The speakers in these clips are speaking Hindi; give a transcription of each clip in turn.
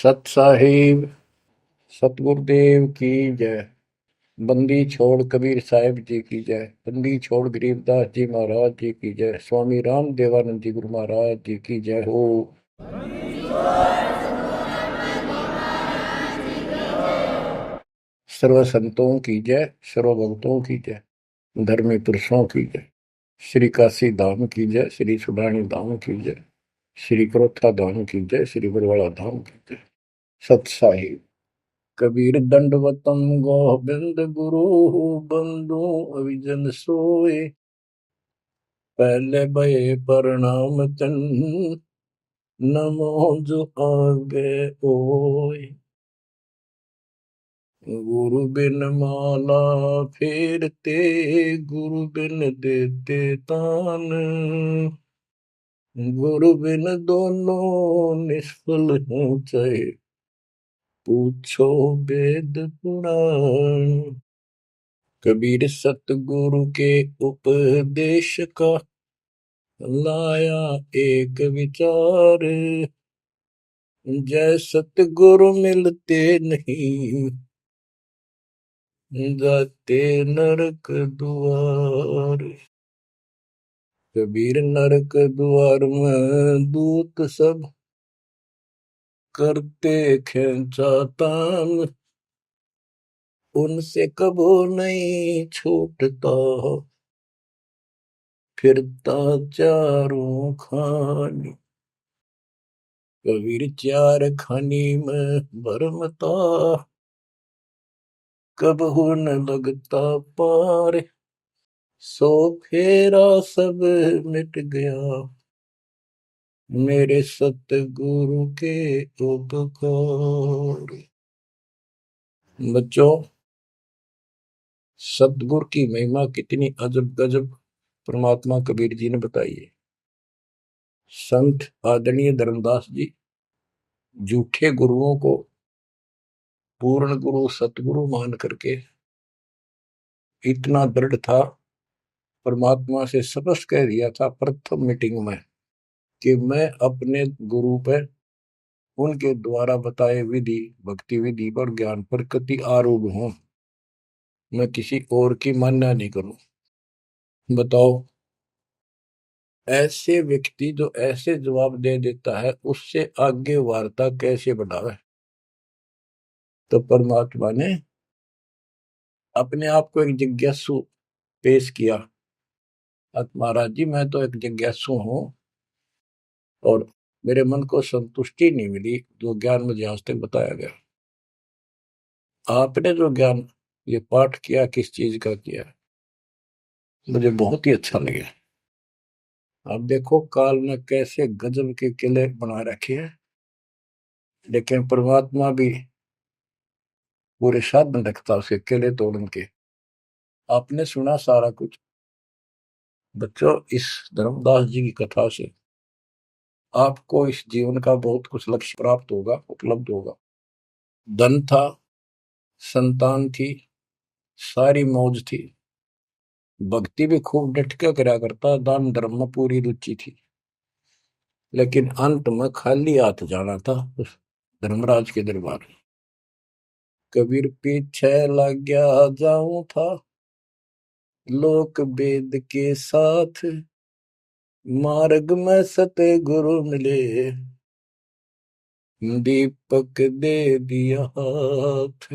सत साहिब सतगुरुदेव की जय। बंदी छोड़ कबीर साहिब जी की जय। बंदी छोड़ गरीबदास जी महाराज जी की जय। स्वामी राम देवानंद जी गुरु महाराज जी की जय हो। सर्व संतों की जय, सर्व भक्तों की जय, धर्मी पुरुषों की जय। श्री काशी धाम की जय, श्री सुडानी धाम की जय, श्री क्रोथा धाम की जय, श्री बरवाड़ा धाम की जय। सत साहिब। कबीर दंडवतम गोविंद गुरु बंधु अविजन सोए। पहले भये प्रणाम तन नमो जो आगे ओए। गुरु बिन माला फेरते, गुरु बिन देते तान, गुरु बिन दोनों निष्फल हैं चाहे पूछो वेद पुराण। कबीर सतगुरु के उपदेश का लाया एक विचार। जय सतगुरु मिलते नहीं, जाते नरक द्वार। कबीर नरक द्वार में दूत सब करते खेचा तान, उनसे कबो नहीं छूटता फिरता चारों खानी। कबीर चार खानी में भरमता, कबहू न लगता पार। सो फेरा सब मिट गया, मेरे सतगुरु के उपकार। बच्चों, सतगुरु की महिमा कितनी अजब गजब परमात्मा कबीर जी ने बताई है। संत आदरणीय धर्मदास जी झूठे गुरुओं को पूर्ण गुरु सतगुरु मान करके इतना दृढ़ था, परमात्मा से स्पष्ट कह दिया था प्रथम मीटिंग में कि मैं अपने गुरु पर उनके द्वारा बताए विधि भक्ति विधि पर ज्ञान पर कति आरूढ़ हूं। मैं किसी और की मान्य नहीं करूं। बताओ, ऐसे व्यक्ति जो ऐसे जवाब दे देता है उससे आगे वार्ता कैसे बढ़ावे। तो परमात्मा ने अपने आप को एक जिज्ञासु पेश किया। महाराज जी, मैं तो एक जिज्ञासु हूं और मेरे मन को संतुष्टि नहीं मिली जो ज्ञान मुझे आज तक बताया गया। आपने जो ज्ञान ये पाठ किया किस चीज का किया, मुझे बहुत ही अच्छा लगा। अब देखो काल ने कैसे गजब के किले बना रखे हैं, लेकिन परमात्मा भी पूरे साधन रखता उसके किले तोड़न के। आपने सुना सारा कुछ। बच्चों, इस धर्मदास जी की कथा से आपको इस जीवन का बहुत कुछ लक्ष्य प्राप्त होगा, उपलब्ध होगा। धन था, संतान थी, सारी मौज थी, भक्ति भी खूब डट के करा करता, दान धर्म में पूरी रुचि थी, लेकिन अंत में खाली हाथ जाना था उस धर्मराज के दरबार। कबीर पीछे लग गया जाऊं था, लोक वेद के साथ, मार्ग में सतगुरु मिले, दीपक दे दिया हाथ।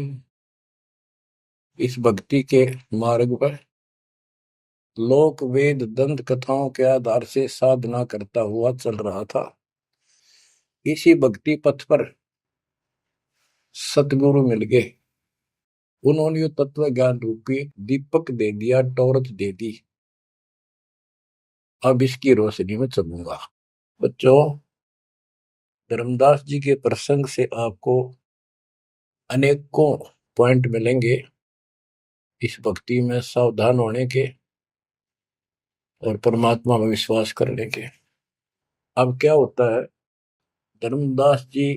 इस भक्ति के मार्ग पर लोक वेद दंत कथाओं के आधार से साधना करता हुआ चल रहा था। इसी भक्ति पथ पर सतगुरु मिल गए। उन्होंने तत्व ज्ञान रूपी दीपक दे दिया, टॉर्च दे दी। अब इसकी रोशनी में चलूंगा। बच्चों, धर्मदास जी के प्रसंग से आपको अनेकों पॉइंट मिलेंगे इस भक्ति में सावधान होने के और परमात्मा में विश्वास करने के। अब क्या होता है, धर्मदास जी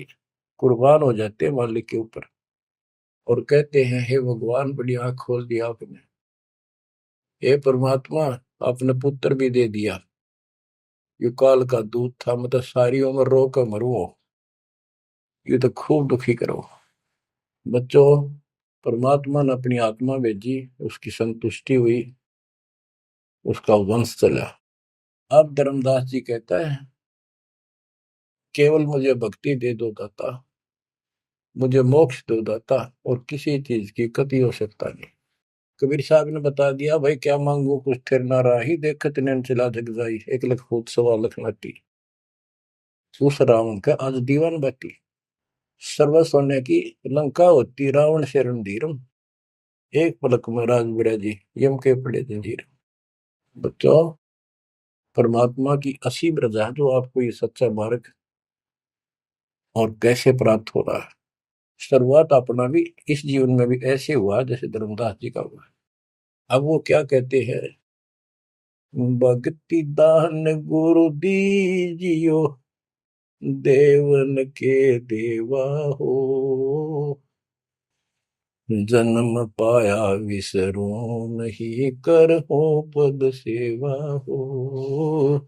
कुर्बान हो जाते हैं मालिक के ऊपर और कहते हैं, हे भगवान, बड़ी आंख खोल दिया आपने। हे परमात्मा, आपने पुत्र भी दे दिया। युकाल का दूध था, मतलब सारी उम्र रो कर मरो। ये तो खूब दुखी करो। बच्चों, परमात्मा ने अपनी आत्मा भेजी, उसकी संतुष्टि हुई, उसका वंश चला। अब धर्मदास जी कहता है, केवल मुझे भक्ति दे दो दाता, मुझे मोक्ष दो दाता, और किसी चीज की कति आवश्यकता नहीं। कबीर साहब ने बता दिया, भाई क्या मांगू कुछ थिर ना राही, देखत नैन चला जग जाई, 1 लाख फूट 1.25 लाख नाटी। उस रावण का आज दीवान बाटी, सर्व सोने की लंका होती, रावण से रणधीरम, एक पलक में राज बिड़ा जी, यम के पड़े जंजीर। बच्चों, परमात्मा की असीम रजा है जो आपको ये सच्चा मार्ग और कैसे प्राप्त हो रहा है। शुरुआत अपना भी इस जीवन में भी ऐसे हुआ जैसे धर्मदास जी का हुआ। अब वो क्या कहते हैं, भक्ति दान गुरु दीजियो, देवन के देवा हो, जन्म पाया विसरो नहीं, कर हो पद सेवा हो,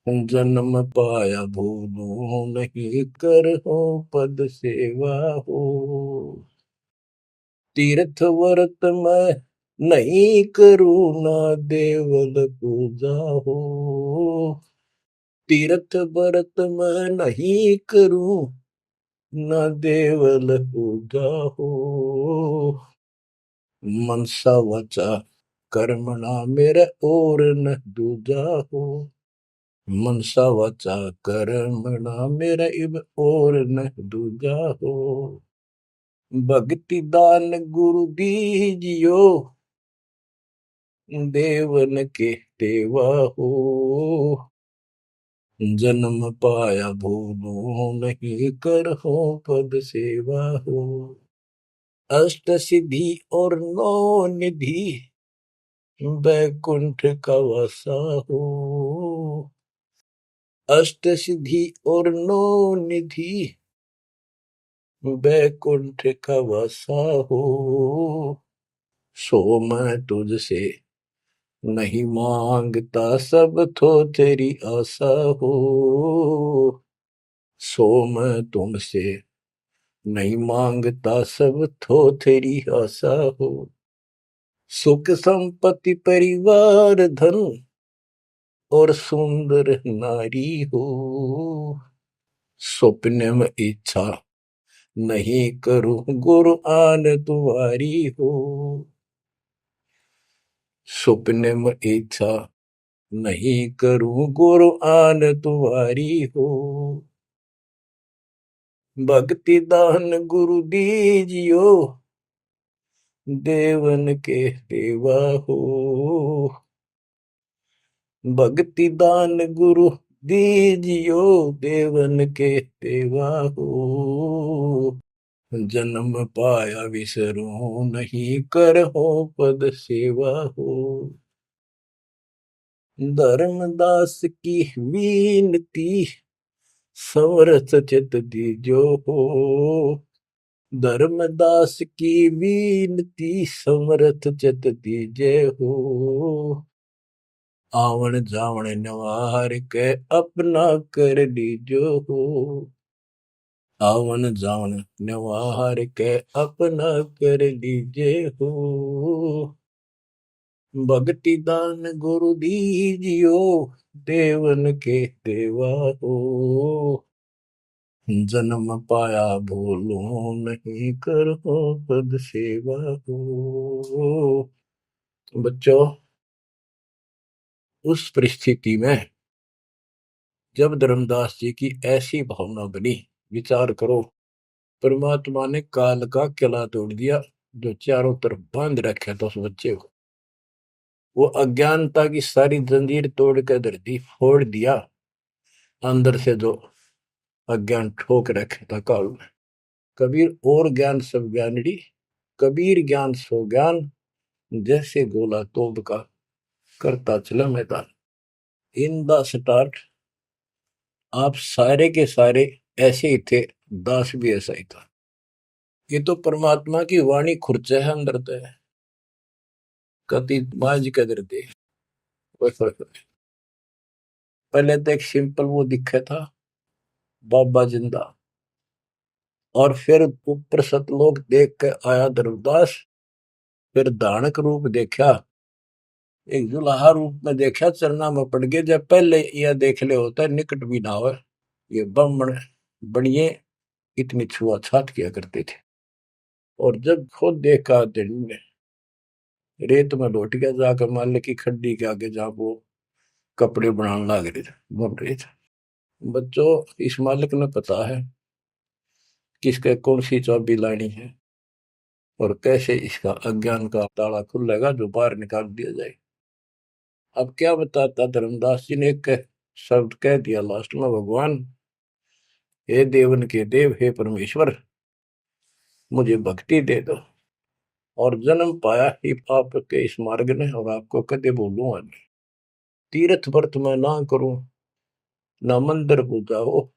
जन्म पाया भूलो नहीं, कर हो पद सेवा हो, तीर्थ व्रत में नहीं करूँ ना, देवल पूजा हो, तीर्थ व्रत में नहीं करूँ ना, देवल पूजा हो, मनसा वचा कर्मणा मेरा और न दूजा हो, मनसा वचा कर्मणा मेरा इब और न दूजा हो, भक्ति दान गुरु दीजियो, देवन के देवा हो, जन्म पाया भूलो नहीं, कर हो पद सेवा हो, अष्ट सिद्धि और 9 निधि, बैकुंठ का वासा हो, अष्ट सिद्धि और 9 निधि, बैकुंठ का वासा हो, सो मैं तुझसे नहीं मांगता, सब तो तेरी आशा हो, सो मैं तुमसे नहीं मांगता, सब तो तेरी आशा हो, सुख संपत्ति परिवार धन और सुंदर नारी हो, स्वप्न में इच्छा नहीं करूं, गुरु आन तुम्हारी हो, स्वप्न में इच्छा नहीं करूं, गुरु आन तुम्हारी हो, भक्ति दान गुरु दीजियो, देवन के देवा हो, भक्ति दान गुरु दीजियो, देवन के देवा हो, जन्म पाया विसरो नहीं, कर हो पद सेवा हो, धर्मदास की विनती, समरथ चित दीजो हो, धर्मदास की विनती, समरथ चित दीजे हो, आवन जावन नवार के अपना कर लीजो हो, आवन जावन नवार के अपना कर लीजे हो, भक्ति दान गुरु दीजियो, देवन के देवा हो, जन्म पाया भूलो नहीं, करो पद सेवा हो। बच्चों, उस परिस्थिति में जब धर्मदास जी की ऐसी भावना बनी, विचार करो, परमात्मा ने काल का किला तोड़ दिया जो चारों तरफ बांध रखा था उस बच्चे को, वो अज्ञानता की सारी जंजीर तोड़ कर धरती फोड़ दिया, अंदर से जो अज्ञान ठोक रखे था काल में। कबीर और ज्ञान सब ज्ञानड़ी, कबीर ज्ञान सो ज्ञान, जैसे गोला तोप का करता चला मैदान। इन द स्टार्ट आप सारे के सारे ऐसे ही थे, दास भी ऐसा ही था। ये तो परमात्मा की वाणी खुर्च है अंदर तो है, कति माज कदर दे। पहले तो एक सिंपल वो दिखा था, बाबा जिंदा, और फिर ऊपर सतलोक देख के आया धर्मदास, फिर धानक रूप देखा, एक जुलाहा रूप में देखा, चरना में पड़ गए। जब पहले यह देख ले होता है निकट भी ना हो, ये ब्राह्मण बनिए इतनी छुआछात किया करते थे। और जब खुद देखा दिन में रेत में लौट गया, जाकर मालिक की खड्डी के आगे जहां वो कपड़े बनाने लग रहे थे, बन रहे थे। बच्चों, इस मालिक ने पता है किसके कौन सी चाबी लानी है और कैसे इसका अज्ञान का ताला खुलेगा जो बाहर निकाल दिया जाए। अब क्या बताता धर्मदास जी ने, एक शब्द कह दिया लास्ट में, भगवान हे देवन के देव, हे परमेश्वर, मुझे भक्ति दे दो और जन्म पाया ही आपके इस मार्ग ने, और आपको कदे बोलूंगा नहीं। तीर्थ व्रत में ना करूं, ना मंदिर पूजा हो,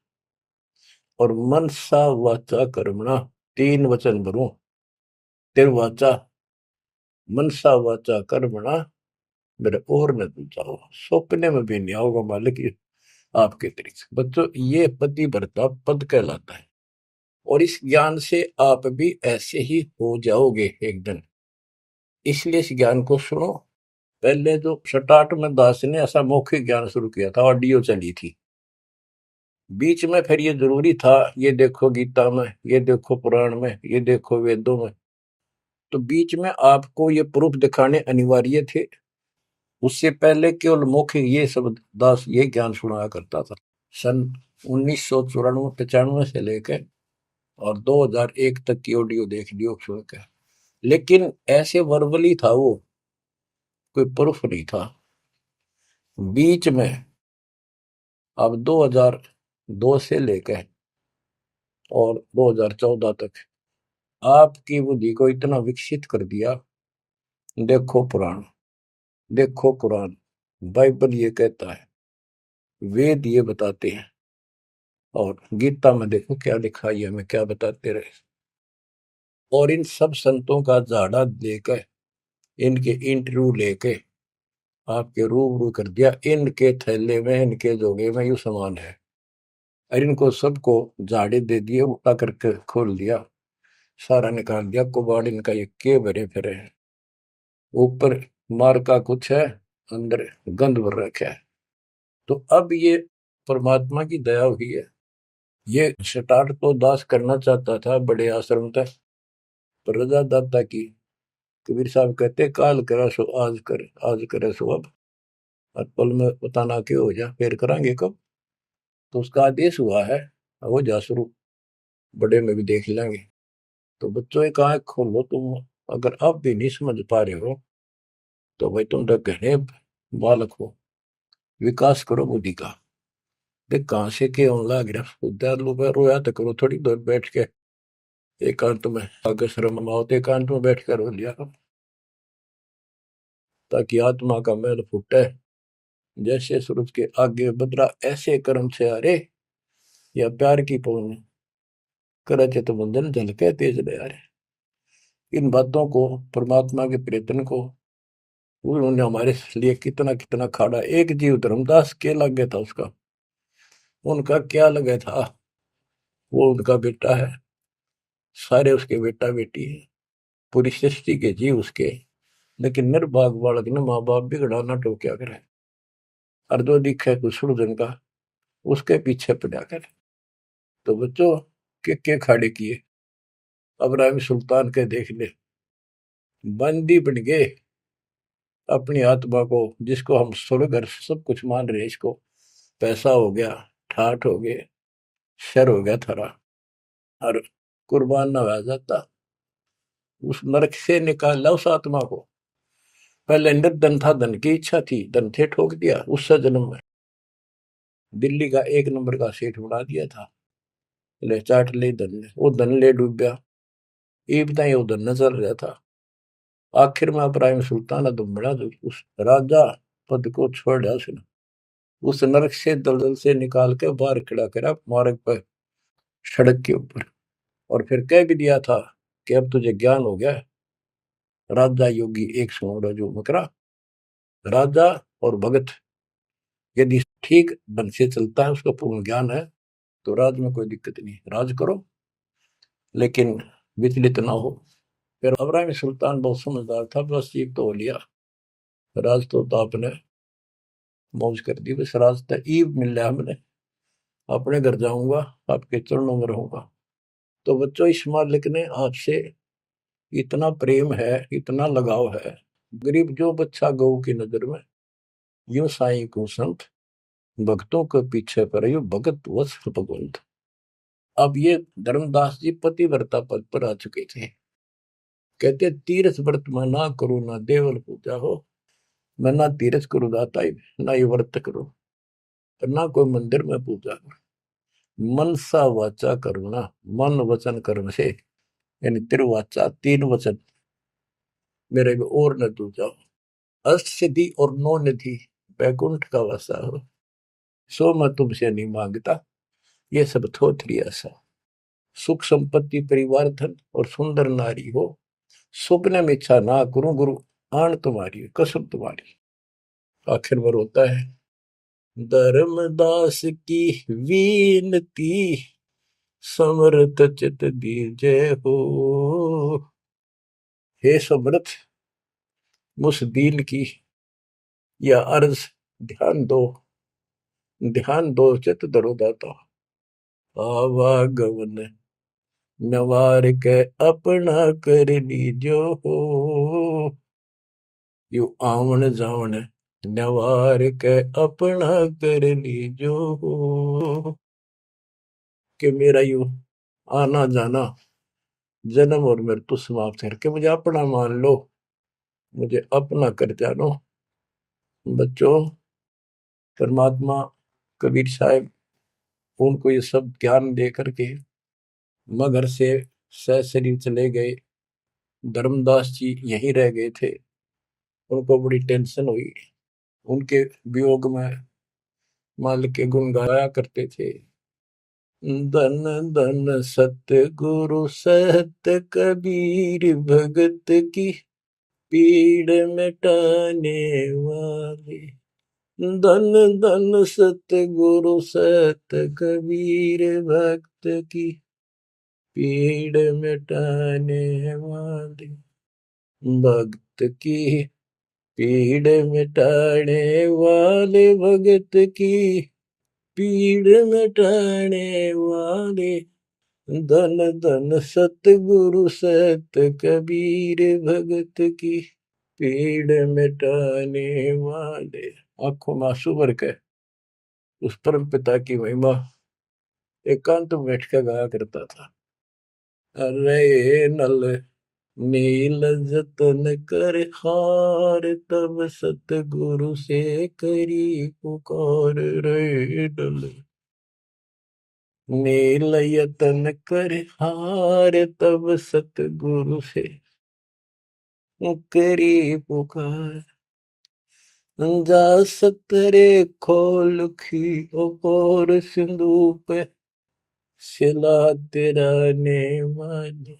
और मनसा वाचा कर्मणा, तीन वचन भरूं, तिरवाचा मनसा वाचा कर्मणा मेरे और न दूजा हो, सपने में भी नहीं आओगे मालिक आपके तरीके। बच्चों, ये पति भरता पद कहलाता है, और इस ज्ञान से आप भी ऐसे ही हो जाओगे एक दिन। इसलिए इस ज्ञान को सुनो। पहले जो स्टार्ट में दास ने ऐसा मौखिक ज्ञान शुरू किया था, ऑडियो चली थी, बीच में फिर ये जरूरी था, ये देखो गीता में, ये देखो पुराण में, ये देखो वेदों में, तो बीच में आपको ये प्रूफ दिखाने अनिवार्य थे। उससे पहले केवल मौखिक ये सब दास ये ज्ञान सुनाया करता था। सन 1994-95 से लेकर और 2001 तक की ऑडियो देख लियो सुन के, लेकिन ऐसे वर्बली था वो, कोई प्रूफ नहीं था। बीच में अब 2002 से लेकर और 2014 तक आपकी बुद्धि को इतना विकसित कर दिया। देखो पुराण, देखो कुरान, बाइबल ये कहता है, वेद ये बताते हैं, और गीता में देखो क्या लिखा है, हमें क्या बताते रहे। और इन सब संतों का झाड़ा लेकर, इनके इंटरव्यू लेके आपके रूबरू कर दिया, इनके थैले में, इनके जोगे में यू सामान है, और इनको सबको झाड़े दे दिए, उल्टा करके खोल दिया, सारा निकाल दिया कुबाड़ इनका, ये के भरे फिरे हैं। ऊपर मार का कुछ है, अंदर गंध भर रखा है। तो अब ये परमात्मा की दया हुई है। ये स्टार्ट तो दास करना चाहता था बड़े आश्रम तक, पर रजा दाता की। कबीर साहब कहते, काल करा सो आज कर, आज करे सो अब, और पल में पता ना क्यों हो जा, फिर करांगे कब। तो उसका आदेश हुआ है, हो जा शुरू, बड़े में भी देख लेंगे। तो बच्चों एक आंख खोलो तुम, अगर अब भी नहीं समझ पा रहे हो तो भाई तुम तो घने बालक हो, विकास करो बुद्धि का। देख कहां से के होने लग रहा, उद्यालु पे रोया तो करो थोड़ी देर बैठ के, एकांत में आगे शर्म आओ तो एकांत में बैठ कर रो लिया करो, ताकि आत्मा का मैल फूटे। जैसे सूरज के आगे बदरा, ऐसे कर्म से अरे, या प्यार की पौन करे थे तो बंधन झलके तेज ले आ रहे। इन बातों को, परमात्मा के प्रेतन को, उन्होंने हमारे लिए कितना कितना खाड़ा। एक जीव धर्मदास के लगे था उसका, उनका क्या लगे था, वो उनका बेटा है, सारे उसके बेटा बेटी है, पूरी सृष्टि के जीव उसके। लेकिन निर्भाग बालक ने माँ बाप बिगड़ा ना टोक्या करे, और जो दिखे कुछ जन का उसके पीछे पड़ा करे। तो बच्चों, के खाड़े किए, अब्राहिम सुल्तान के देख ले, बंदी बन गए अपनी आत्मा को, जिसको हम स्वर्ग और सब कुछ मान रहे, इसको पैसा हो गया, ठाठ हो गए, शर हो गया थारा, और कुर्बान ना हो जाता, उस नरक से निकाला उस आत्मा को। पहले निर्धन था, धन की इच्छा थी, धन थे ठोक दिया, उस जन्म में दिल्ली का एक नंबर का सेठ बना दिया था, ले चाट ले धन ने, वो धन ले डूब गया, ये बताइए वो धन न चल रहा था। आखिर में इब्राहिम सुल्तान तुम बड़ा, उस राजा पद को छोड़ा उसने, उस नरक से दलदल से निकाल के बाहर खड़ा करा मार्ग पर, सड़क के ऊपर, और फिर कह भी दिया था कि अब तुझे ज्ञान हो गया। राजा योगी एक सुनो जो मकरा, राजा और भगत यदि ठीक ढंग से चलता है, उसका पूर्ण ज्ञान है, तो राज में कोई दिक्कत नहीं, राज करो। लेकिन विचलित ना हो। फिर इब्राहिम सुल्तान बहुत समझदार था, बस ये तो हो लिया, राज तो आपने मौज कर दी, बस रास्ता ईब मिल रहा हमने, अपने घर जाऊंगा, आपके चरणों में रहूंगा। तो बच्चों, इस मालिक ने आपसे इतना प्रेम है, इतना लगाव है, गरीब जो बच्चा गऊ की नजर में, यूं साईं को संत, भक्तों के पीछे पर यूं भगत वत्स भगवंत। अब ये धर्मदास जी पतिव्रता पद पर आ चुके थे। कहते तीर्थ व्रत मैं ना करूं, ना देवल पूजा हो, मैं ना तीर्थ करूं दाता ही, ना ये व्रत करूं, और ना कोई मंदिर में पूजा करूं। मन सा वाचा करुणा, मन वचन कर्म से, यानी तिरुवाचा, तीन वचन मेरे को और न तू जाओ, अष्ट सिद्धि और नौ निधि, बैकुंठ का वासा हो, सो मैं तुमसे नहीं मांगता, ये सब थोथरी ऐसा। सुख संपत्ति परिवार धन और सुंदर नारी हो, स्वप्न में इच्छा ना करूं गुरु, आन तुम्हारी कसम तुम्हारी। आखिर में रोता है, धर्मदास की वीनती, समर्थ चित दीजे हो। हे समर्थ, मुझ दीन की या अर्ज ध्यान दो, ध्यान दो चित धरो दाता। आवागमन नवार के अपना कर लीजो हो, यू आवन जावन नवार के अपना कर लीजो हो। कि मेरा यू आना जाना, जन्म और मृत्यु समाप्त करके मुझे अपना मान लो, मुझे अपना कर जानो। बच्चों, परमात्मा कबीर साहब उनको ये सब ज्ञान दे करके मगर से सशरीर चले गए। धर्मदास जी यहीं रह गए थे, उनको बड़ी टेंशन हुई। उनके वियोग में मालिक के गुण गाया करते थे, धन धन सत्य गुरु सत्य कबीर, भगत की पीड़ मिटाने वाले। धन धन सत्य गुरु सत्य कबीर, भक्त की पीड़ मिटाने वाले। भक्त की पीड़ मिटाने वाले, भगत की पीड़ मिटाने वाले। धन धन सतगुरु सत्य कबीर, भगत की पीड़ मिटाने वाले। आंखों में आंसू भर के उस परम पिता की महिमा एकांत में बैठ कर गाया करता था। अरे नल नील जतन कर हार, तब सतगुरु से करी पुकार। रे नल नील यतन कर हार, तब सतगुरु से करी पुकार। जा सतरे खोल खी और सिंधु पे, सिला तेरा ने वाली।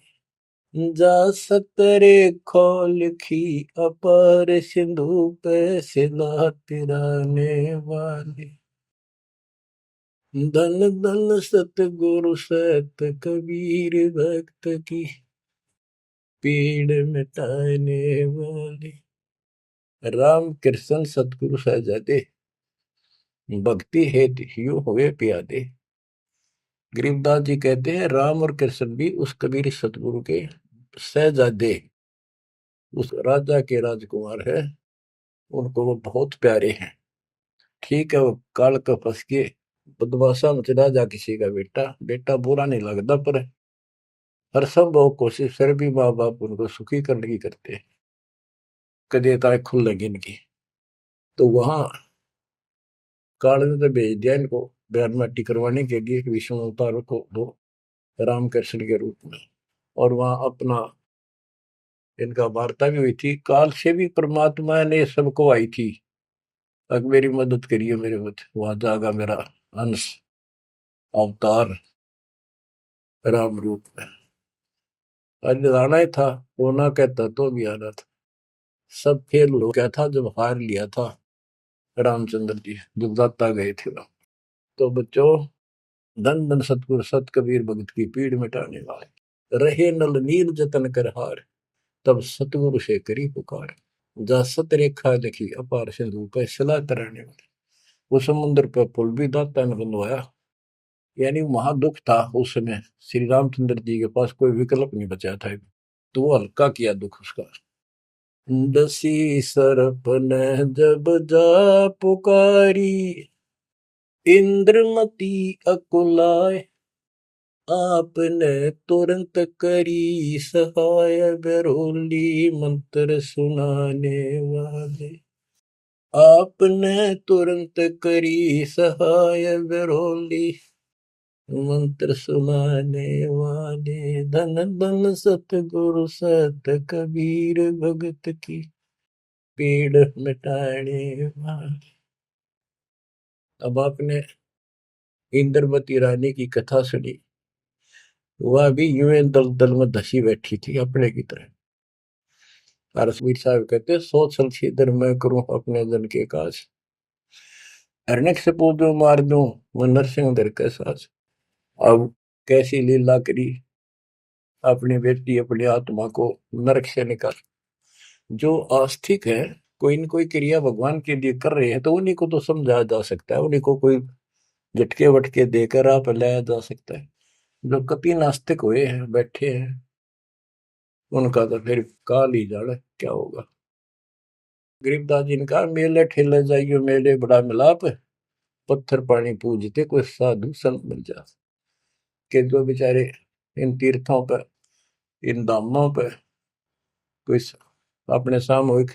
जा सतरे खोल खी अपार, सिंधु पे सिला तिराने वाली। धन धन सतगुरु सत कबीर, भक्त की पीड़ मिटाने वाली। राम कृष्ण सतगुरु सहजादे, भक्ति हेतु ह्यू हुए प्यादे। गरीबदास जी कहते हैं राम और कृष्ण भी उस कबीर सतगुरु के सहजादे, उस राजा के राजकुमार है, उनको वो बहुत प्यारे हैं। ठीक है, वो काल का फंस के बदमाशा मच राजा किसी का बेटा, बेटा बुरा नहीं लगता, पर हर संभव कोशिश फिर भी माँ बाप उनको सुखी करने की करते हैं, कदे ताए खुल लगी इनकी। तो वहां काल ने तो भेज दिया इनको बयान माटी करवाने के लिए विष्णु अवतार को, वो रामकृष्ण के रूप में। और वहां अपना इनका वार्ता भी हुई थी, काल से भी परमात्मा ने सबको आई थी, अब मेरी मदद करिए मेरे मत, वहां जागा मेरा अंश अवतार राम रूप में। आज आना ही था, होना कहता तो भी आना था, सब फेल हो गया था जब हार लिया था रामचंद्र जी, जब दाता गए थे राम। तो बच्चों, धन धन सतगुरु सत कबीर, भगत की पीड़ मिटाने वाले। रहे नल नील जतन कर हार, तब सतगुरु से करी पुकार। जा सत रेखा लिखी अपार सिंधु पे सला तराने वाले। वो समुद्र पर पुल भी दाता ने बनवाया। यानी वहां दुख था उस समय, श्री रामचंद्र जी के पास कोई विकल्प नहीं बचा था, तो वो हल्का किया दुख उसका। दसी सरप ने जब जा पुकारी, इंद्रमती अकुलाय, आपने तुरंत करी सहाय, बरोली मंत्र सुनाने वाले। आपने तुरंत करी सहाय, बरोली मंत्र सुनाने वाले। धन धन सतगुरु सत कबीर, भगत की पीड़ मिटाने वाले। अब आपने इंद्रमती रानी की कथा सुनी, वह भी यूं दल दल में धसी बैठी थी अपने की तरह। रसवीर साहब कहते, सोच छलछीदर मैं करूं अपने जन के काज, हरनेक से पूजो मार दूं मैं नरसिंह दर के साज। अब कैसी लीला करी अपनी बेटी अपनी आत्मा को नरक से निकाल। जो आस्तिक है, कोई न कोई क्रिया भगवान के लिए कर रहे हैं, तो उन्हीं को तो समझाया जा सकता है, उन्हीं को कोई झटके वटके देकर आप लाया जा सकता है। जो कति नास्तिक हुए हैं बैठे हैं, उनका तो फिर काल ही जाने क्या होगा। गरीबदास जी ने कहा, मेले ठेले जाइयो मेले बड़ा मिलाप, पत्थर पानी पूजते कोई साधु संत मिल जा। के जो बेचारे इन तीर्थों पर, इन धामों पर कोई अपने सामूहिक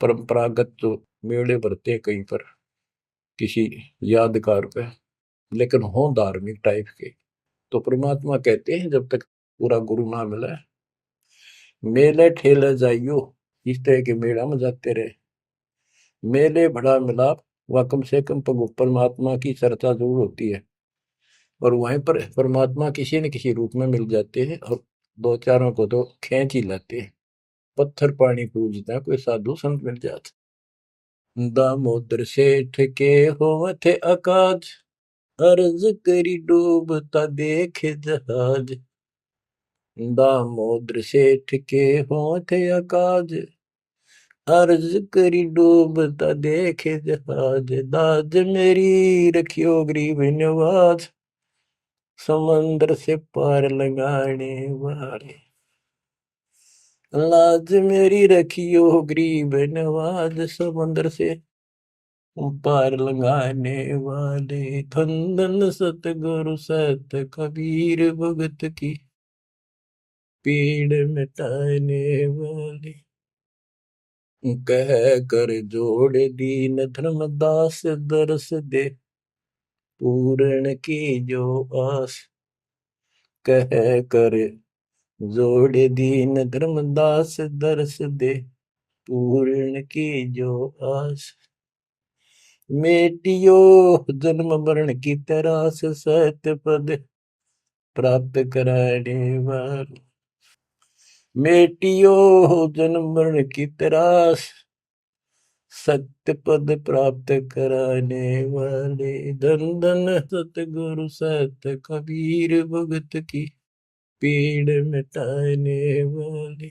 परंपरागत जो मेले भरते हैं कहीं पर किसी यादगार पे, लेकिन हो धार्मिक टाइप के, तो परमात्मा कहते हैं जब तक पूरा गुरु ना मिला, मेले ठेले जाइयो, इस तरह के मेला में जाते रहे, मेले बड़ा मिलाप, वह कम से कम परमात्मा की चर्चा जरूर होती है, और वहीं पर परमात्मा किसी न किसी रूप में मिल जाते हैं, और दो चारों को तो खींच ही लाते हैं। पत्थर पानी पूजता है कोई साधु संत मिल जाते। दामोदर सेठ के होवत अकाज, अर्ज करी डूबता देखे जहाज। दामोदर सेठ के होवत अकाज, अर्ज करी डूबता देखे जहाज। दाज मेरी रखियो गरीब नवाज, समंदर से पार लगाने वाले। लाज मेरी रखियो गरीब नवाज, समंदर से पार लगाने वाले। धन धन सतगुरु सत कबीर, भगत की पीड़ मिटाने वाले। कह कर जोड़ दीन धर्मदास, दरस दे पूर्ण की जो आस। कह कर जोड़ दीन धर्मदास, दरस दे पूर्ण की जो आस। मेटियो जन्म मरण की तरास, सत्य पद प्राप्त कराने वाले। मेटियो जन्म मरण की तरास, सत्य पद प्राप्त कराने वाले। धन धन सतगुरु सत कबीर, भगत की पीड़ मिटाने वाले।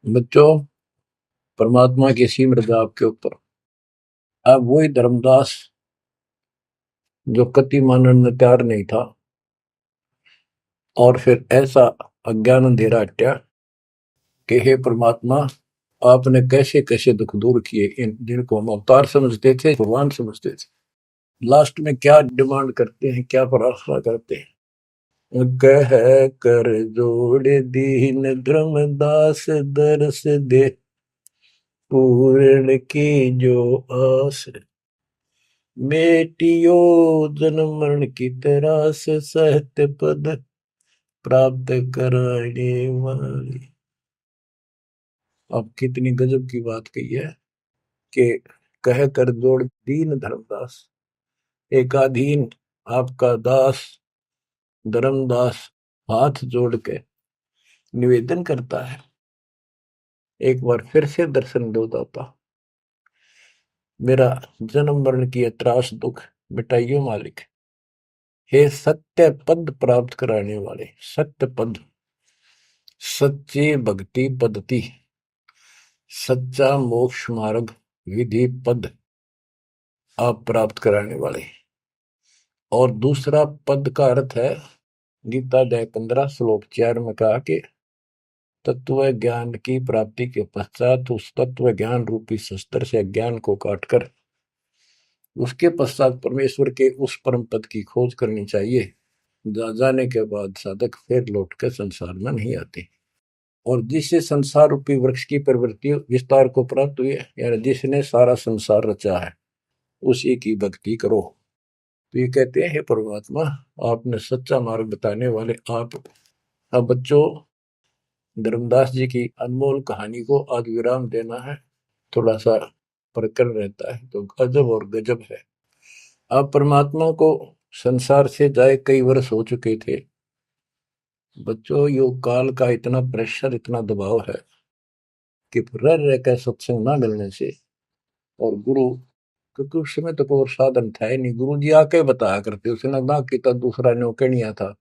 बच्चों, परमात्मा की सी मृदा आपके ऊपर। अब वही धर्मदास जो कति मानने में तैयार नहीं था, और फिर ऐसा अज्ञान अंधेरा हटा कि हे परमात्मा, आपने कैसे कैसे दुख दूर किए, इन जिनको हम अवतार समझते थे, भगवान समझते थे, लास्ट में क्या डिमांड करते हैं, क्या प्रार्थना करते हैं। कह कर जोड़ दीन धर्मदास, दरस दे पूर्ण की जो आस। मेटियो जन्म मरण की तरास, सहत पद प्राप्त कराने वाली। अब कितनी गजब की बात कही है कि कह कर जोड़ दीन धर्मदास, एक अधीन आपका दास धर्मदास हाथ जोड़ के निवेदन करता है, एक बार फिर से दर्शन दो दाता, मेरा जन्म मरण की त्रास दुख मिटाइयो मालिक। हे सत्य पद प्राप्त कराने वाले, सत्य पद, सच्ची भक्ति पद्धति, सच्चा मोक्ष मार्ग विधि पद आप प्राप्त कराने वाले। और दूसरा पद का अर्थ है, गीता अध्याय 15 श्लोक 4 में कहा कि तत्व ज्ञान की प्राप्ति के पश्चात उस तत्व ज्ञान रूपी शस्त्र से ज्ञान को काटकर उसके पश्चात परमेश्वर के उस परम पद की खोज करनी चाहिए। जाने के बाद साधक फिर लौट कर संसार में नहीं आते। और जिससे संसार रूपी वृक्ष की प्रवृत्ति विस्तार को प्राप्त हुई है, यानी जिसने सारा संसार रचा है, उसी की भक्ति करो। तो ये कहते हैं, हे परमात्मा, आपने सच्चा मार्ग बताने वाले आप। अब बच्चों, धर्मदास जी की अनमोल कहानी को आज विराम देना है। थोड़ा सा प्रकरण रहता है तो गजब और गजब है। आप परमात्मा को संसार से जाए कई वर्ष हो चुके थे। बच्चों, योग काल का इतना प्रेशर, इतना दबाव है कि रह रह कर सत्संग ना मिलने से, और गुरु, क्योंकि उस समय तो कोई और साधन था ही नहीं, गुरु जी आके बताया करते, उसने ना किया दूसरा न्यों नहीं था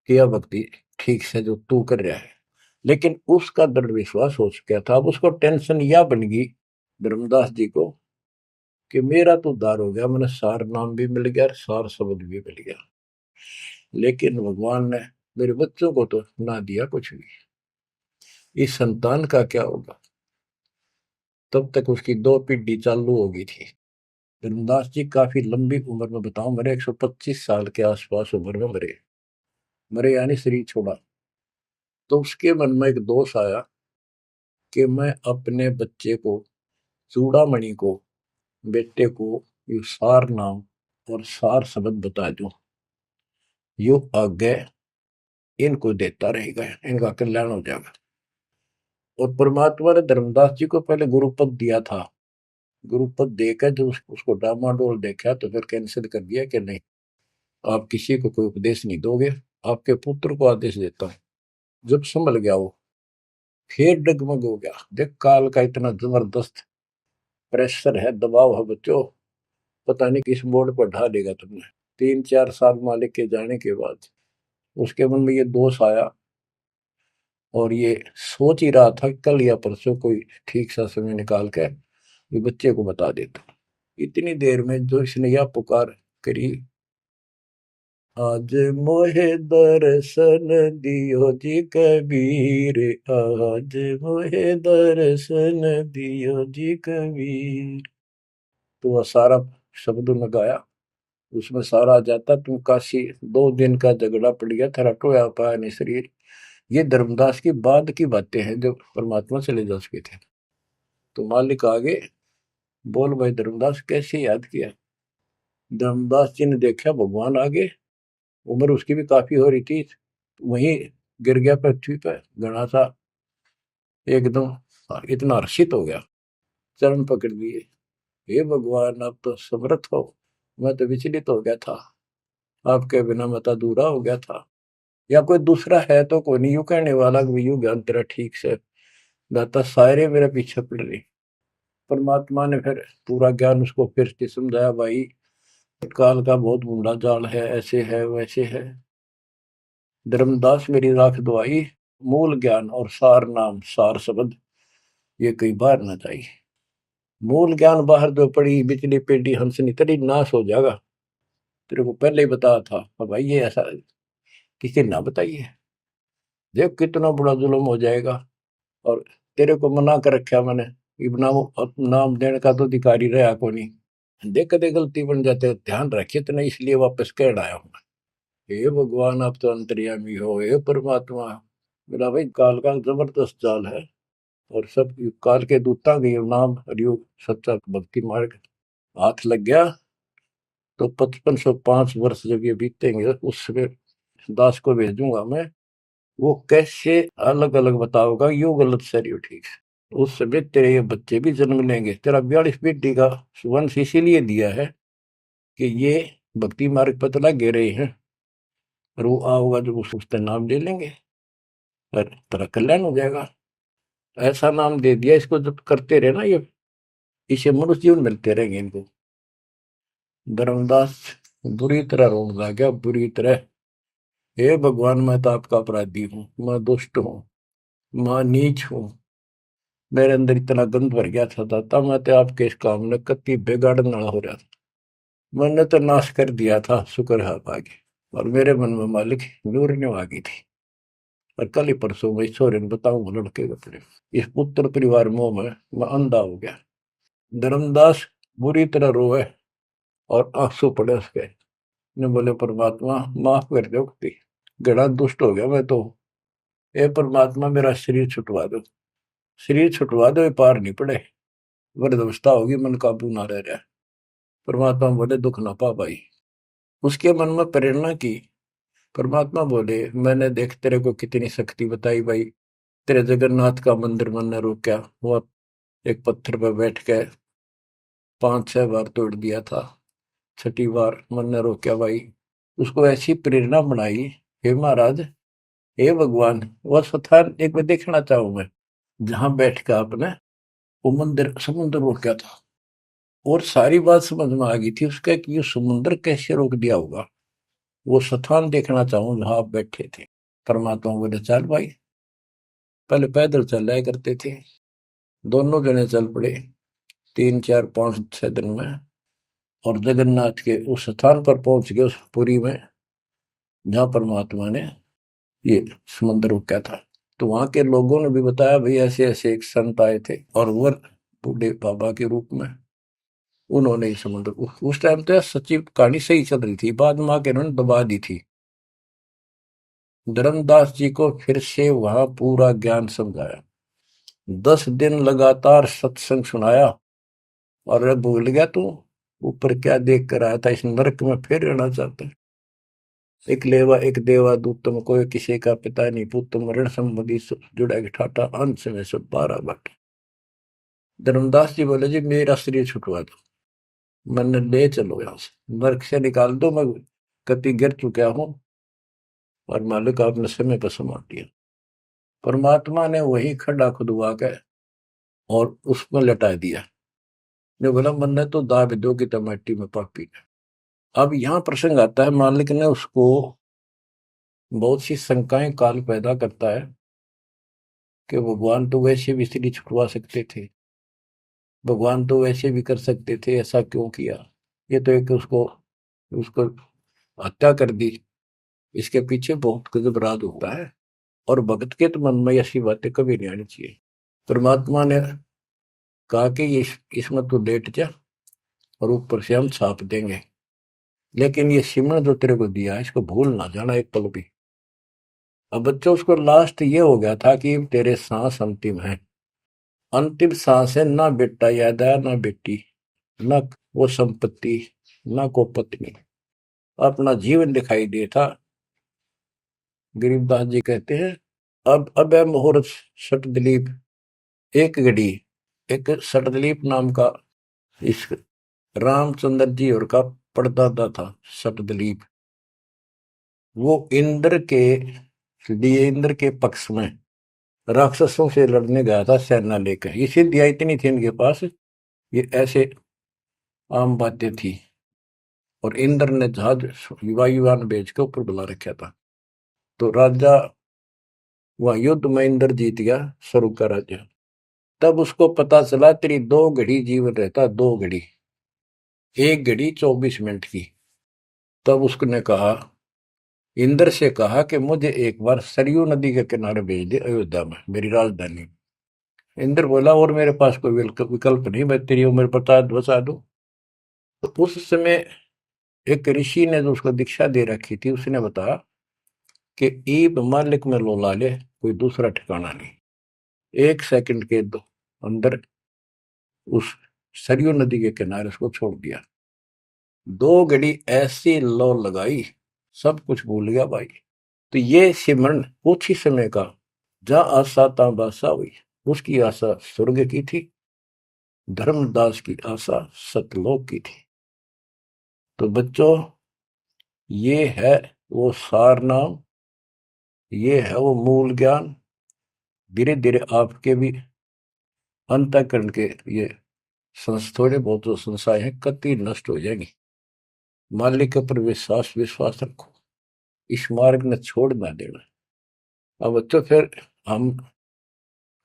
कि यह भक्ति ठीक से जो तू कर रहा है। लेकिन उसका दृढ़ विश्वास हो चुका था। अब उसको टेंशन यह बन गई धर्मदास जी को कि मेरा तो उद्धार हो गया, मैंने सार नाम भी मिल गया, सार शब्द भी मिल गया, लेकिन भगवान ने मेरे बच्चों को तो ना दिया कुछ भी। इस संतान का क्या होगा? तब तक उसकी 2 पीढ़ी चालू हो गई थी। धर्मदास जी काफी लंबी उम्र में, बताऊं, मेरे 125 साल के आसपास उम्र में मरे। मरे यानी शरीर छोड़ा। तो उसके मन में एक दोष आया कि मैं अपने बच्चे को, चूड़ामणि को, बेटे को ये सार नाम और सार शब्द बता दूं, यो आगे इनको देता रहेगा, इनका कल्याण हो जाएगा। और परमात्मा ने धर्मदास जी को पहले गुरुपद दिया था। गुरुपद देकर जब उसको डामाडोल देखा तो फिर कैंसिल कर दिया कि नहीं, आप किसी को कोई उपदेश नहीं दोगे, आपके पुत्र को आदेश देता हूं। जब संभल गया वो, फिर डगमग हो गया। देख, काल का इतना जबरदस्त प्रेशर है, दबाव है बच्चों, पता नहीं किस मोड़ पर ढा देगा तुमने। 3-4 साल मालिक के जाने के बाद उसके मन में ये दोष आया, और ये सोच ही रहा था कल या परसों कोई ठीक सा समय निकाल कर ये बच्चे को बता देता। इतनी देर में जो इसने यह पुकार करी, आज मोहे दर्शन दियो जी कबीर, आज मोहे दर्शन दियो जी कबीर। तो वह सारा शब्द में गाया, उसमें सारा आ जाता, तुम काशी 2 दिन का झगड़ा पड़ गया, तेरा टोया पाया नहीं शरीर। ये धर्मदास की बाद की बातें हैं जब परमात्मा चले जा चुके थे। तो मालिक आगे बोल, भाई धर्मदास कैसे याद किया? धर्मदास जी ने देखा भगवान आगे, उम्र उसकी भी काफी हो रही थी, वहीं गिर गया पृथ्वी पर घना सा, एकदम इतना हर्षित हो गया, चरण पकड़ लिए। हे भगवान, आप तो समर्थ हो, मैं तो विचलित हो गया था, आपके बिना मैं तो अधूरा हो गया था। या कोई दूसरा है तो कोई नहीं, यूं कहने वाला कि यूं ज्ञान तेरा ठीक से दाता, सारे मेरे पीछे पड़ रही। परमात्मा ने फिर पूरा ज्ञान उसको फिर से समझाया, भाई काल का बहुत बूढ़ा जाल है, ऐसे है वैसे है। धर्मदास मेरी राख दवाई, मूल ज्ञान और सार नाम सार शब्द ये कई बार ना चाहिए। मूल ज्ञान बाहर जो पड़ी बिचली पेटी हंसनी तेरी नाश हो जाएगा। तेरे को पहले ही बताया था, अब भाई ये ऐसा किसी ना बताइए, देख कितना बड़ा जुल्म हो जाएगा। और तेरे को मना कर रखा मैंने, नाम नाम देने का तो अधिकारी रहा को नहीं। देख कदे गलती बन जाते, ध्यान रखे तो नहीं, इसलिए वापस कह आया हूं। हे भगवान, आप तो अंतर्यामी हो, हे परमात्मा। मेरा भाई काल का जबरदस्त जाल है, और सब काल के दूता के नाम हरियोग सच्चा भक्ति मार्ग हाथ लग गया तो 5505 वर्ष जब ये बीतेंगे, उस समय दास को भेजूंगा मैं, वो कैसे अलग अलग बताओगा, यू गलत सही ठीक है। उस समय तेरे ये बच्चे भी जन्म लेंगे। तेरा 42 पीढ़ी का वंश इसीलिए दिया है कि ये भक्ति मार्ग पर तो लगे रहे हैं, और वो आओगा जो उसका नाम ले लेंगे और तेरा कल्याण हो जाएगा। ऐसा नाम दे दिया, इसको जब करते रहे ना, ये इसे मनुष्य जीवन मिलते रहेंगे इनको। धर्मदास बुरी तरह रोने लगा, बुरी तरह। हे भगवान, मैं तो आपका अपराधी हूँ, मैं दुष्ट हूँ, मैं नीच हूँ। मेरे अंदर इतना गंद भर गया था दाता, मैं तो आपके इस काम ने कति बिगाड़ने वाला हो रहा था। मैंने तो नाश कर दिया था, शुक्र है आप आगे। और मेरे मन में मालिक नूरने आ गई थी। और कल ही परसों में ईश्वर ने बताऊं लड़के के अपने इस पुत्र परिवार मोह में मैं अंधा हो गया। धर्मदास बुरी तरह रोए और आंसू पड़े उसके। ने बोले परमात्मा माफ कर दो, गड़ा दुष्ट हो गया मैं तो। ए परमात्मा, मेरा शरीर छुटवा दो, शरीर छुटवा दो, ये पार नहीं पड़े, वृद्धावस्था होगी, मन काबू ना रह रहा। परमात्मा बोले दुख ना पा भाई। उसके मन में प्रेरणा की। परमात्मा बोले मैंने देख तेरे को कितनी शक्ति बताई भाई। तेरे जगन्नाथ का मंदिर मैंने रोका, वो एक पत्थर पर बैठ के 5-6 बार तोड़ दिया था। छठी बार मैंने रोका भाई। उसको ऐसी प्रेरणा बनाई, हे महाराज, हे भगवान, वह स्थान एक बार देखना चाहूं मैं जहां बैठ के आपने वो मंदिर समुद्र रोका था। और सारी बात समझ में आ गई थी उसका कि ये समुद्र कैसे रोक दिया होगा। वो स्थान देखना चाहूं जहां आप बैठे थे। परमात्मा बोले चल भाई। पहले पैदल चल रहा करते थे, दोनों जने चल पड़े 3-4-5-6 दिन में। और जगन्नाथ के उस स्थान पर पहुंच गए, उस पुरी में जहां परमात्मा ने ये समुद्र रोका था। तो वहां के लोगों ने भी बताया भाई ऐसे ऐसे एक संत आए थे और वो बूढ़े बाबा के रूप में उन्होंने ही समुद्र उस टाइम तो सच्ची कहानी सही चल रही थी, बाद में आके उन्होंने दबा दी थी। धर्मदास जी को फिर से वहां पूरा ज्ञान समझाया, 10 दिन लगातार सत्संग सुनाया। और अब भूल गया तू ऊपर क्या देख कर आया था, इस नरक में फिर रहना चाहता है। एक लेवा एक देवा दूत तुम कोई किसी का पिता नहीं पूत, तुम ऋण संबंधी जुड़ा के ठाटा अंश में सब 12 बाटे। धर्मदास जी बोले जी मेरा शरीर छुटवा दो, मैंने ले चलो यहाँ से, नरक से निकाल दो, मैं कति गिर चुका हूँ और मालिक आपने समय पर संभाल दिया। परमात्मा ने वही खड्डा खुदवा के और उसमें लटा दिया। जो बोला मैंने तो दाब दो की टमाटी में पापी। अब यहाँ प्रसंग आता है, मालिक ने उसको बहुत सी शंकाएं काल पैदा करता है कि भगवान तो वैसे भी स्त्री छुड़वा सकते थे, भगवान तो वैसे भी कर सकते थे, ऐसा क्यों किया। ये तो एक उसको उसको हत्या कर दी। इसके पीछे बहुत गजब राज होता है। और भगत के तो मन में ऐसी बातें कभी नहीं आनी चाहिए। परमात्मा ने कहा कि इसमें तो लेट जा और ऊपर से हम छाप देंगे, लेकिन ये सिमरन जो तेरे को दिया है इसको भूल ना जाना एक पल भी। अब बच्चों उसको लास्ट ये हो गया था कि तेरे सांस अंतिम है, अंतिम सांस है, ना बेटा याद आया ना बेटी, ना वो संपत्ति, ना को पत्नी, अपना जीवन दिखाई दे था। गरीबदास जी कहते हैं अब है मुहूर्त सटदलीप एक घड़ी। एक सटदलीप नाम का इस रामचंद्र जी और का परदादा था सटदलीप। वो इंद्र के लिए इंद्र के पक्ष में राक्षसों से लड़ने गया था सेना लेकर। ये सिद्धियां इतनी थी इनके पास, ये ऐसे आम बातें थी। और इंद्र ने जहाज वायुयान भेज के ऊपर बुला रखा था। तो राजा वहां युद्ध में इंद्र जीत गया, स्वर्ग का राजा। तब उसको पता चला तेरी 2 घड़ी जीवन रहता, 2 घड़ी, 1 घड़ी 24 मिनट की। तब उसने कहा, इंद्र से कहा कि मुझे एक बार सरयू नदी के किनारे भेज दे अयोध्या में, मेरी राजधानी। इंद्र बोला और मेरे पास कोई विकल्प नहीं, मैं तेरी उम्र बता दूं। तो उस समय एक ऋषि ने जो उसको दीक्षा दे रखी थी उसने बताया कि ईब मालिक में लोला ले, कोई दूसरा ठिकाना नहीं। 1 सेकंड के अंदर उस सरयू नदी के किनारे उसको छोड़ दिया। 2 घड़ी ऐसी लो लगाई, सब कुछ भूल गया भाई। तो ये सिमरन कुछ ही समय का, जहां आशा ता बासा हुई। उसकी आशा स्वर्ग की थी, धर्मदास की आशा सतलोक की थी। तो बच्चों ये है वो सार नाम, ये है वो मूल ज्ञान। धीरे धीरे आपके भी अंतःकरण के ये थोड़े बहुत जो संशय है कति नष्ट हो जाएंगी। मालिक के ऊपर विश्वास विश्वास रखो, इस मार्ग ने छोड़ ना देना। अब तो फिर हम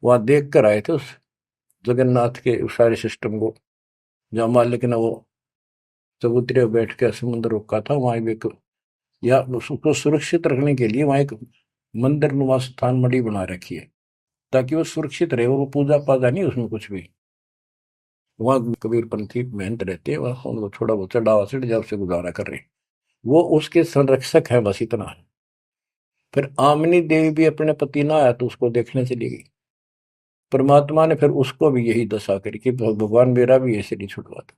वहां देख कर आए थे उस जगन्नाथ के उस सारे सिस्टम को, जहाँ मालिक ने वो चबूतरे बैठ के समुद्र रोका था, वहां भी या उसको सुरक्षित रखने के लिए वहां एक मंदिर नुमा स्थान मणि बना रखी है, ताकि वो सुरक्षित रहे और वो पूजा पाजा नहीं उसमें कुछ भी। वहां कबीरपंथी मेहनत रहते हैं, वहां उनको थोड़ा बहुत चढ़ावा चढ़ जाओ से गुजारा कर रहे हैं, वो उसके संरक्षक है, बस इतना है। फिर आमनी देवी भी अपने पति ना आया तो उसको देखने चली गई। परमात्मा ने फिर उसको भी यही दशा करी कि भगवान मेरा भी ऐसे नहीं छुड़वाता।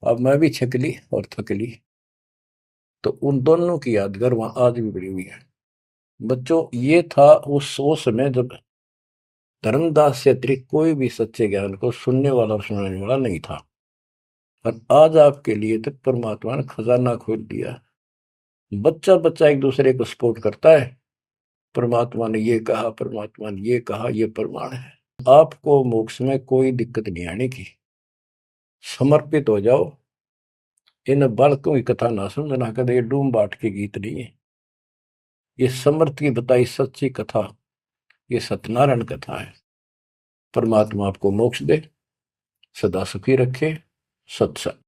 अब मैं भी छकली और थकली, तो उन दोनों की यादगार वहां आज भी बड़ी हुई है। बच्चों, ये था उस समय जब धर्मदास से अतिरिक्त कोई भी सच्चे ज्ञान को सुनने वाला और सुनाने वाला नहीं था, और आज आपके लिए तो परमात्मा ने खजाना खोल दिया। बच्चा बच्चा एक दूसरे को सपोर्ट करता है, परमात्मा ने ये कहा, परमात्मा ने ये कहा, ये प्रमाण है। आपको मोक्ष में कोई दिक्कत नहीं आने की। समर्पित हो जाओ। इन बालकों की कथा ना समझना कदे, ये डूम बाट के गीत नहीं है, ये समर्थ की बताई सच्ची कथा, ये सत्यनारायण कथा है। परमात्मा आपको मोक्ष दे, सदा सुखी रखे। सत्संग।